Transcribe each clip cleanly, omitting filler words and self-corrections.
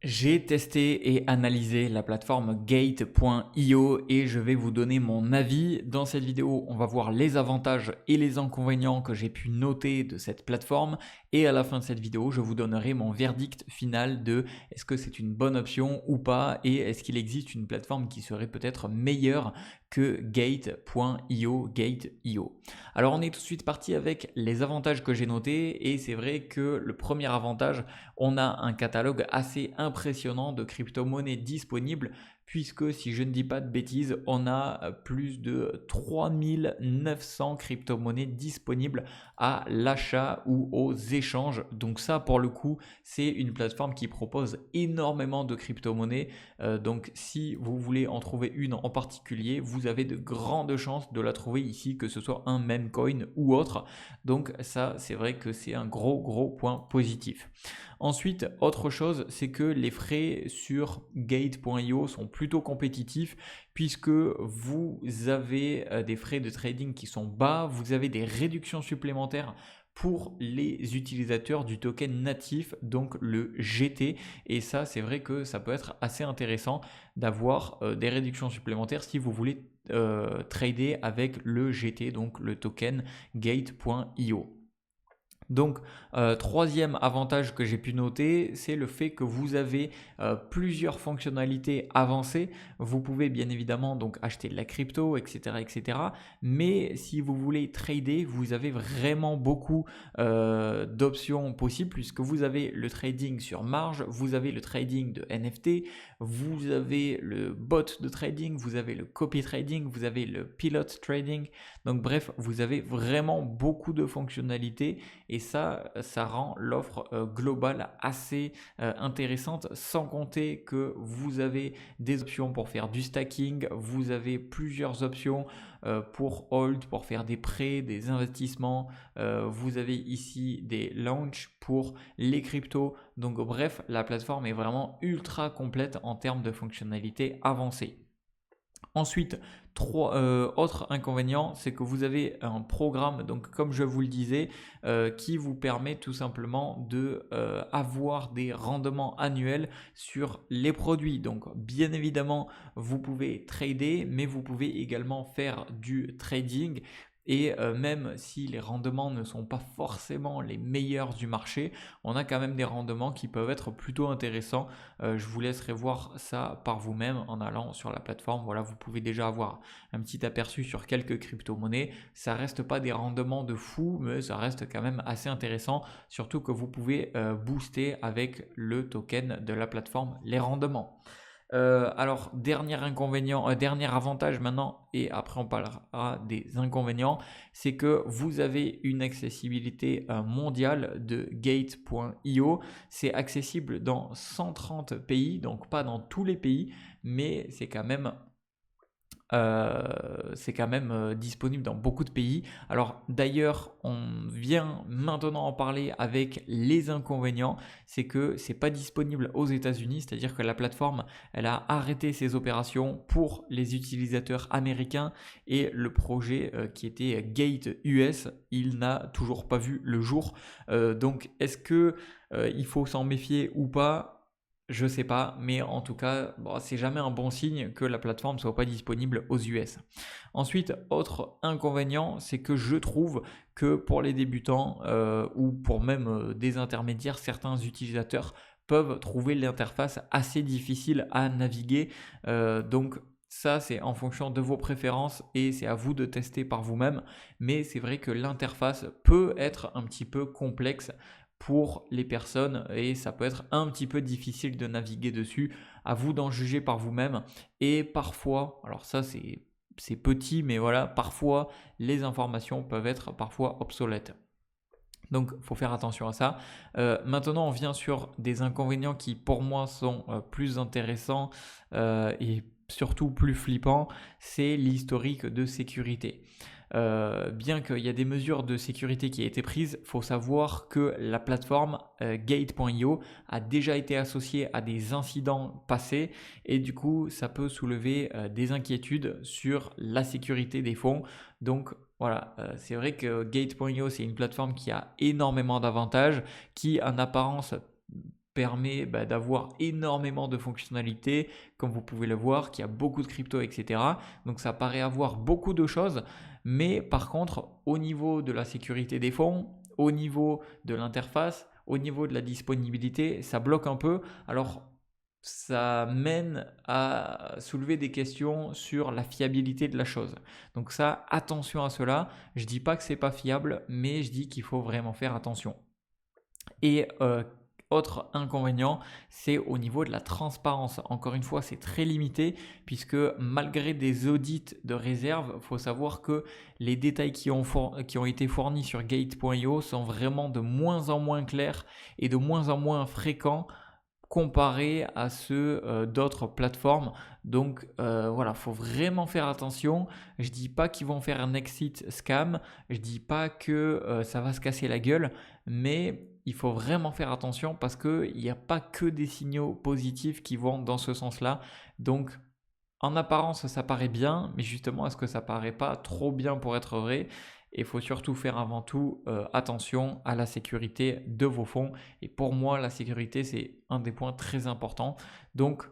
J'ai testé et analysé la plateforme Gate.io et je vais vous donner mon avis. Dans cette vidéo, on va voir les avantages et les inconvénients que j'ai pu noter de cette plateforme. Et à la fin de cette vidéo, je vous donnerai mon verdict final de est-ce que c'est une bonne option ou pas et est-ce qu'il existe une plateforme qui serait peut-être meilleure que Gate.io, Gate.io. Alors on est tout de suite parti avec les avantages que j'ai notés et c'est vrai que le premier avantage, on a un catalogue assez impressionnant de crypto-monnaies disponibles puisque si je ne dis pas de bêtises, on a plus de 3900 crypto-monnaies disponibles à l'achat ou aux échanges. Donc ça pour le coup, c'est une plateforme qui propose énormément de crypto-monnaies. Donc si vous voulez en trouver une en particulier, vous avez de grandes chances de la trouver ici, que ce soit un meme coin ou autre. Donc ça, c'est vrai que c'est un gros point positif. Ensuite, autre chose, c'est que les frais sur Gate.io sont plutôt compétitifs puisque vous avez des frais de trading qui sont bas, vous avez des réductions supplémentaires pour les utilisateurs du token natif, donc le GT. Et ça, c'est vrai que ça peut être assez intéressant d'avoir des réductions supplémentaires si vous voulez trader avec le GT, donc le token Gate.io. Donc, troisième avantage que j'ai pu noter, c'est le fait que vous avez plusieurs fonctionnalités avancées. Vous pouvez bien évidemment donc acheter de la crypto, etc., etc. Mais si vous voulez trader, vous avez vraiment beaucoup d'options possibles puisque vous avez le trading sur marge, vous avez le trading de NFT, vous avez le bot de trading, vous avez le copy trading, vous avez le pilot trading. Donc bref, vous avez vraiment beaucoup de fonctionnalités et ça rend l'offre globale assez intéressante, sans compter que vous avez des options pour faire du stacking, vous avez plusieurs options pour hold, pour faire des prêts, des investissements, vous avez ici des launches pour les cryptos. Donc bref, la plateforme est vraiment ultra complète en termes de fonctionnalités avancées. Ensuite, autre inconvénient, c'est que vous avez un programme, donc comme je vous le disais, qui vous permet tout simplement de avoir des rendements annuels sur les produits. Donc bien évidemment, vous pouvez trader, mais vous pouvez également faire du trading. Et même si les rendements ne sont pas forcément les meilleurs du marché, on a quand même des rendements qui peuvent être plutôt intéressants. Je vous laisserai voir ça par vous-même en allant sur la plateforme. Voilà, vous pouvez déjà avoir un petit aperçu sur quelques crypto-monnaies. Ça reste pas des rendements de fou, mais ça reste quand même assez intéressant, surtout que vous pouvez booster avec le token de la plateforme les rendements. Alors, dernier avantage maintenant, et après on parlera des inconvénients, c'est que vous avez une accessibilité mondiale de Gate.io. C'est accessible dans 130 pays, donc pas dans tous les pays, mais c'est quand même disponible dans beaucoup de pays. Alors d'ailleurs, on vient maintenant en parler avec les inconvénients, c'est que c'est pas disponible aux États-Unis, c'est-à-dire que la plateforme, elle a arrêté ses opérations pour les utilisateurs américains et le projet qui était Gate US, il n'a toujours pas vu le jour. Donc est-ce que il faut s'en méfier ou pas? Je sais pas, mais en tout cas, bon, c'est jamais un bon signe que la plateforme soit pas disponible aux US. Ensuite, autre inconvénient, c'est que je trouve que pour les débutants ou pour même des intermédiaires, certains utilisateurs peuvent trouver l'interface assez difficile à naviguer. Donc ça, c'est en fonction de vos préférences et c'est à vous de tester par vous-même. Mais c'est vrai que l'interface peut être un petit peu complexe pour les personnes et ça peut être un petit peu difficile de naviguer dessus. À vous d'en juger par vous-même. Et parfois, alors ça c'est petit, mais voilà, parfois les informations peuvent être parfois obsolètes. Donc, il faut faire attention à ça. Maintenant, on vient sur des inconvénients qui, pour moi, sont plus intéressants et surtout plus flippants. C'est l'historique de sécurité. Bien qu'il y a des mesures de sécurité qui aient été prises, il faut savoir que la plateforme Gate.io a déjà été associée à des incidents passés et du coup, ça peut soulever des inquiétudes sur la sécurité des fonds. Donc, voilà, c'est vrai que Gate.io, c'est une plateforme qui a énormément d'avantages, qui en apparence permet d'avoir énormément de fonctionnalités, comme vous pouvez le voir, qu'il y a beaucoup de crypto, etc. Donc ça paraît avoir beaucoup de choses, mais par contre, au niveau de la sécurité des fonds, au niveau de l'interface, au niveau de la disponibilité, ça bloque un peu. Alors, ça mène à soulever des questions sur la fiabilité de la chose. Donc ça, attention à cela. Je dis pas que c'est pas fiable, mais je dis qu'il faut vraiment faire attention. Et autre inconvénient, c'est au niveau de la transparence. Encore une fois, c'est très limité puisque malgré des audits de réserve, il faut savoir que les détails qui ont été fournis sur Gate.io sont vraiment de moins en moins clairs et de moins en moins fréquents comparé à ceux d'autres plateformes. Donc voilà, faut vraiment faire attention. Je dis pas qu'ils vont faire un exit scam, je dis pas que ça va se casser la gueule, mais il faut vraiment faire attention parce qu'il n'y a pas que des signaux positifs qui vont dans ce sens-là. Donc en apparence, ça paraît bien, mais justement, est-ce que ça paraît pas trop bien pour être vrai? Et il faut surtout faire avant tout attention à la sécurité de vos fonds. Et pour moi, la sécurité, c'est un des points très importants. Donc,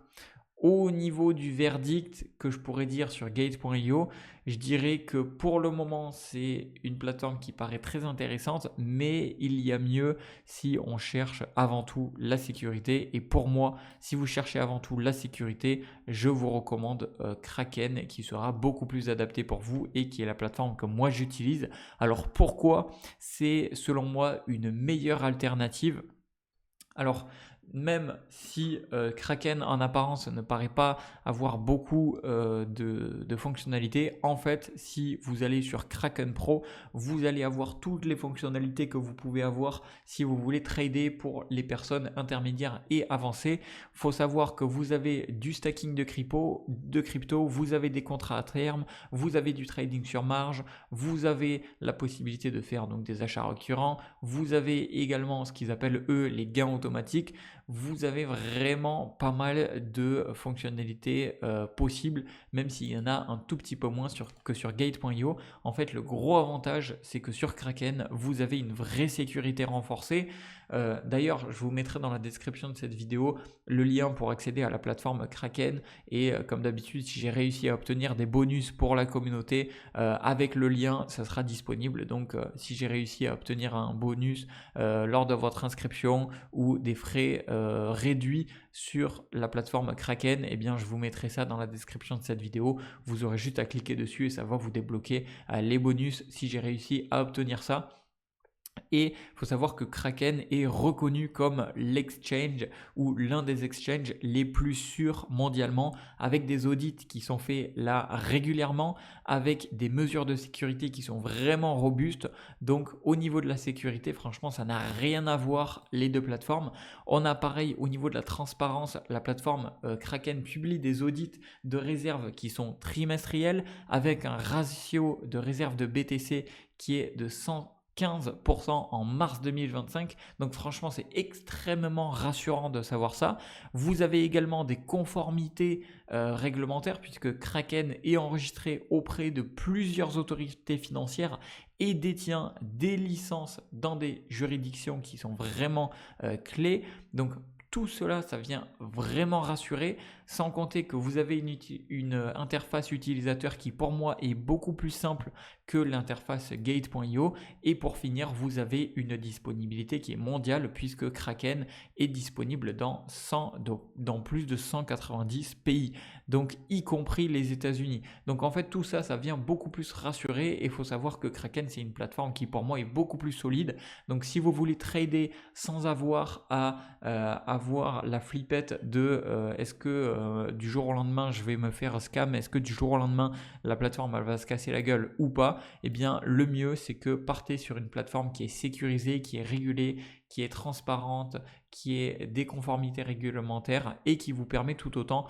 au niveau du verdict que je pourrais dire sur Gate.io, je dirais que pour le moment, c'est une plateforme qui paraît très intéressante, mais il y a mieux si on cherche avant tout la sécurité. Et pour moi, si vous cherchez avant tout la sécurité, je vous recommande Kraken qui sera beaucoup plus adapté pour vous et qui est la plateforme que moi j'utilise. Alors pourquoi c'est selon moi une meilleure alternative? Alors, même si Kraken en apparence ne paraît pas avoir beaucoup de fonctionnalités, en fait, si vous allez sur Kraken Pro, vous allez avoir toutes les fonctionnalités que vous pouvez avoir si vous voulez trader pour les personnes intermédiaires et avancées. Il faut savoir que vous avez du stacking de crypto, vous avez des contrats à terme, vous avez du trading sur marge, vous avez la possibilité de faire donc des achats récurrents, vous avez également ce qu'ils appellent eux les gains automatiques. Vous avez vraiment pas mal de fonctionnalités possibles, même s'il y en a un tout petit peu moins que sur Gate.io. En fait, le gros avantage, c'est que sur Kraken, vous avez une vraie sécurité renforcée. D'ailleurs, je vous mettrai dans la description de cette vidéo le lien pour accéder à la plateforme Kraken. Et comme d'habitude, si j'ai réussi à obtenir des bonus pour la communauté, avec le lien, ça sera disponible. Donc, si j'ai réussi à obtenir un bonus lors de votre inscription ou des frais réduits sur la plateforme Kraken, eh bien je vous mettrai ça dans la description de cette vidéo. Vous aurez juste à cliquer dessus et ça va vous débloquer les bonus si j'ai réussi à obtenir ça. Et il faut savoir que Kraken est reconnu comme l'exchange ou l'un des exchanges les plus sûrs mondialement, avec des audits qui sont faits là régulièrement, avec des mesures de sécurité qui sont vraiment robustes. Donc au niveau de la sécurité, franchement, ça n'a rien à voir les deux plateformes. On a pareil au niveau de la transparence, la plateforme Kraken publie des audits de réserve qui sont trimestriels, avec un ratio de réserve de BTC qui est de 115% en mars 2025. Donc franchement, c'est extrêmement rassurant de savoir ça. Vous avez également des conformités réglementaires puisque Kraken est enregistré auprès de plusieurs autorités financières et détient des licences dans des juridictions qui sont vraiment clés. Donc tout cela, ça vient vraiment rassurer, sans compter que vous avez une interface utilisateur qui pour moi est beaucoup plus simple que l'interface Gate.io. Et pour finir, vous avez une disponibilité qui est mondiale puisque Kraken est disponible dans plus de 190 pays, donc y compris les États-Unis. Donc en fait, tout ça, ça vient beaucoup plus rassurer et il faut savoir que Kraken, c'est une plateforme qui pour moi est beaucoup plus solide. Donc si vous voulez trader sans avoir à avoir la flippette de est-ce que du jour au lendemain je vais me faire scam, est-ce que du jour au lendemain la plateforme elle va se casser la gueule ou pas, eh bien le mieux c'est que partez sur une plateforme qui est sécurisée, qui est régulée, qui est transparente, qui ait des conformités réglementaires et qui vous permet tout autant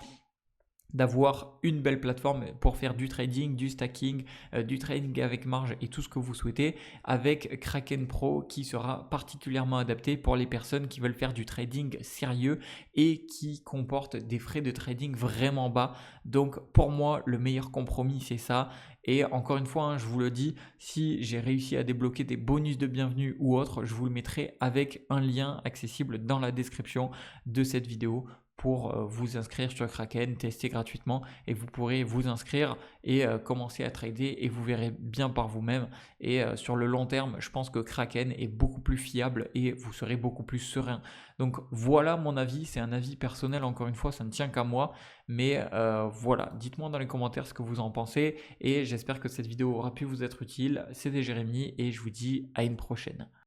d'avoir une belle plateforme pour faire du trading, du stacking, du trading avec marge et tout ce que vous souhaitez, avec Kraken Pro qui sera particulièrement adapté pour les personnes qui veulent faire du trading sérieux et qui comporte des frais de trading vraiment bas. Donc pour moi, le meilleur compromis, c'est ça. Et encore une fois, hein, je vous le dis, si j'ai réussi à débloquer des bonus de bienvenue ou autre, je vous le mettrai avec un lien accessible dans la description de cette vidéo pour vous inscrire sur Kraken, tester gratuitement et vous pourrez vous inscrire et commencer à trader et vous verrez bien par vous-même. Et sur le long terme, je pense que Kraken est beaucoup plus fiable et vous serez beaucoup plus serein. Donc voilà mon avis, c'est un avis personnel, encore une fois, ça ne tient qu'à moi. Mais voilà, dites-moi dans les commentaires ce que vous en pensez et j'espère que cette vidéo aura pu vous être utile. C'était Jérémy et je vous dis à une prochaine.